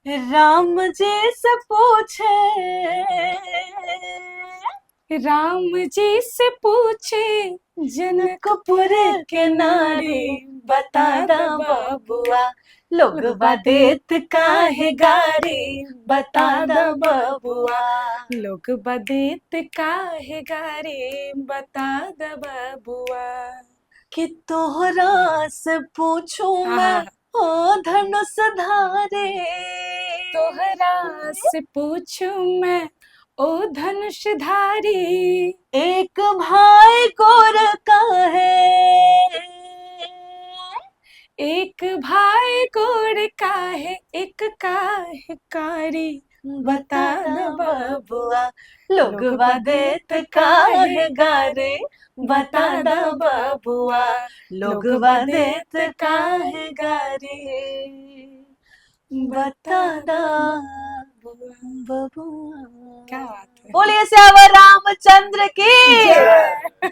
राम जी से पूछे, राम जी से पूछे जनकपुर जनकपुर के के नारे, नारे, बता दा बबुआ, लोगवा देत काहे गारे, बता दा बबुआ। लोग बदेत काहे गारे, बता द बबुआ। कि तोहरा से पूछूं मैं, आहा, ओ धनुष धारे, तोहरा से पूछूं मैं ओ धनुषधारी, एक भाई गोर का है, एक भाई गोर का है, एक काहे कारी, बता बता दा द बबुआ, बबुआ। लोगवा देत काहे गारे, बता दा बबुआ, लोगवा देत काहे गारे, बता दा बबुआ। क्या बात है। बोलिए श्यावर रामचंद्र की। जय।